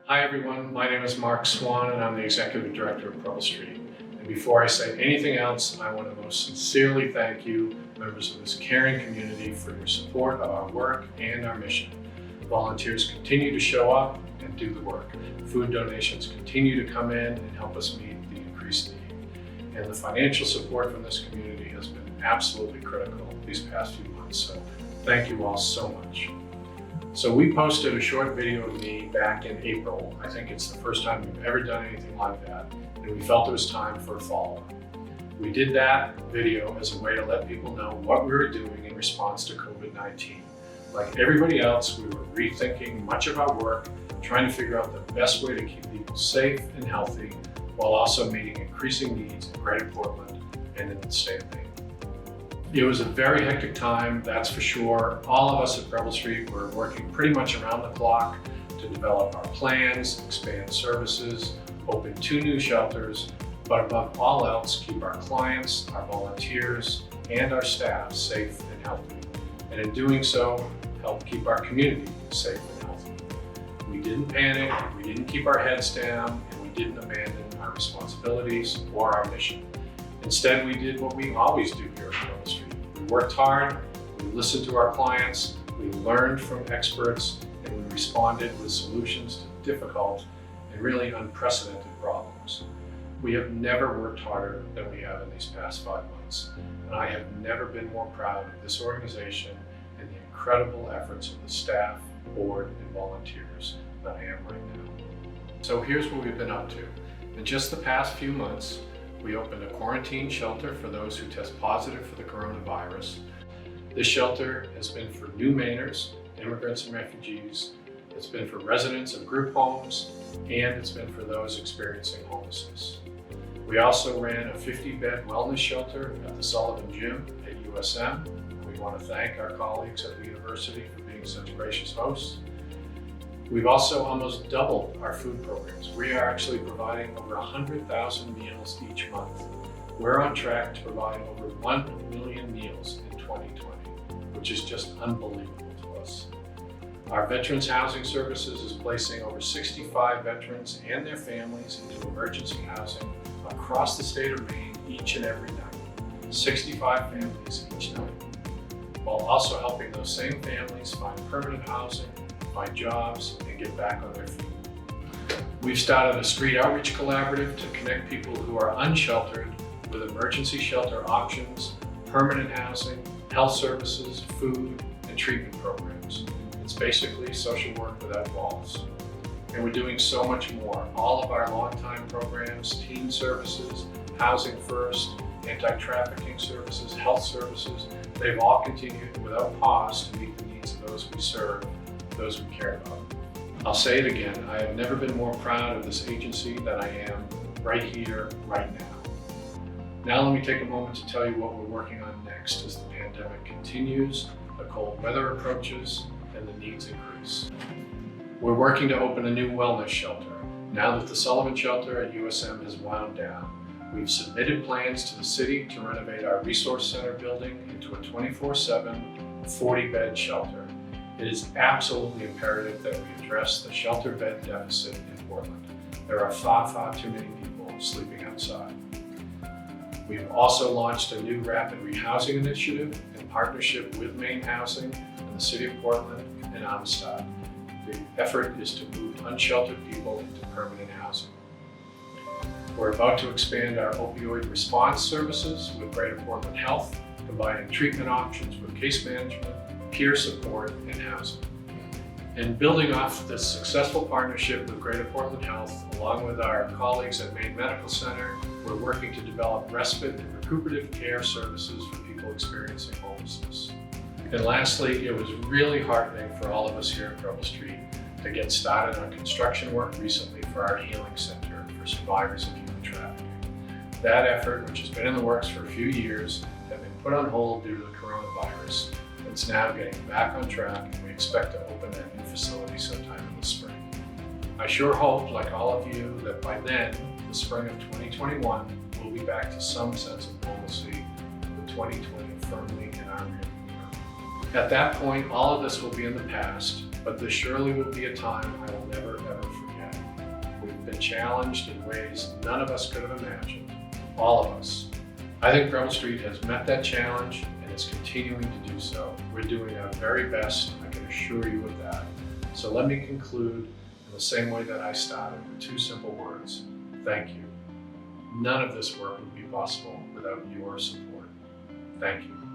Hi everyone, my name is Mark Swann and I'm the Executive Director of Preble Street. And before I say anything else, I want to most sincerely thank you, members of this caring community, for your support of our work and our mission. Volunteers continue to show up and do the work. Food donations continue to come in and help us meet the increased need. And the financial support from this community has been absolutely critical these past few months. So thank you all so much. So we posted a short video of me back in April. I think it's the first time we've ever done anything like that, and we felt it was time for a follow-up. We did that video as a way to let people know what we were doing in response to COVID-19. Like everybody else, we were rethinking much of our work, trying to figure out the best way to keep people safe and healthy, while also meeting increasing needs in Greater Portland and in the state of Maine. It was a very hectic time, that's for sure. All of us at Preble Street were working pretty much around the clock to develop our plans, expand services, open 2 new shelters, but above all else, keep our clients, our volunteers, and our staff safe and healthy. And in doing so, help keep our community safe and healthy. We didn't panic, we didn't keep our heads down, and we didn't abandon our responsibilities or our mission. Instead, we did what we always do here at Preble Street. We worked hard, we listened to our clients, we learned from experts, and we responded with solutions to difficult and really unprecedented problems. We have never worked harder than we have in these past 5 months, and I have never been more proud of this organization and the incredible efforts of the staff, board, and volunteers than I am right now. So here's what we've been up to. In just the past few months, we opened a quarantine shelter for those who test positive for the coronavirus. This shelter has been for new Mainers, immigrants and refugees. It's been for residents of group homes, and it's been for those experiencing homelessness. We also ran a 50-bed wellness shelter at the Sullivan Gym at USM. We want to thank our colleagues at the university for being such gracious hosts. We've also almost doubled our food programs. We are actually providing over 100,000 meals each month. We're on track to provide over 1 million meals in 2020, which is just unbelievable to us. Our Veterans Housing Services is placing over 65 veterans and their families into emergency housing across the state of Maine each and every night. 65 families each night, while also helping those same families find permanent housing, find jobs, and get back on their feet. We've started a street outreach collaborative to connect people who are unsheltered with emergency shelter options, permanent housing, health services, food, and treatment programs. It's basically social work without walls. And we're doing so much more. All of our long-time programs, teen services, Housing First, anti-trafficking services, health services, they've all continued without pause to meet the needs of those we serve, those we care about. I'll say it again, I have never been more proud of this agency than I am right here, right now. Now let me take a moment to tell you what we're working on next as the pandemic continues, the cold weather approaches, and the needs increase. We're working to open a new wellness shelter. Now that the Sullivan Shelter at USM has wound down, we've submitted plans to the city to renovate our Resource Center building into a 24/7, 40-bed shelter. It is absolutely imperative that we address the shelter bed deficit in Portland. There are far, far too many people sleeping outside. We've also launched a new rapid rehousing initiative in partnership with Maine Housing and the City of Portland and Amistad. The effort is to move unsheltered people into permanent housing. We're about to expand our opioid response services with Greater Portland Health, combining treatment options with case management, peer support, and housing. And building off this successful partnership with Greater Portland Health, along with our colleagues at Maine Medical Center, we're working to develop respite and recuperative care services for people experiencing homelessness. And lastly, it was really heartening for all of us here at Preble Street to get started on construction work recently for our healing center for survivors of human trafficking. That effort, which has been in the works for a few years, had been put on hold due to the coronavirus. It's now getting back on track, and we expect to open that new facility sometime in the spring. I sure hope, like all of you, that by then, the spring of 2021, we'll be back to some sense of normalcy, with 2020 firmly in our rearview mirror. At that point, all of this will be in the past, but this surely will be a time I will never, ever forget. we've been challenged in ways none of us could have imagined, all of us. I think Preble Street has met that challenge and is continuing to do so. We're doing our very best, I can assure you of that. So let me conclude in the same way that I started, with two simple words: thank you. None of this work would be possible without your support. Thank you.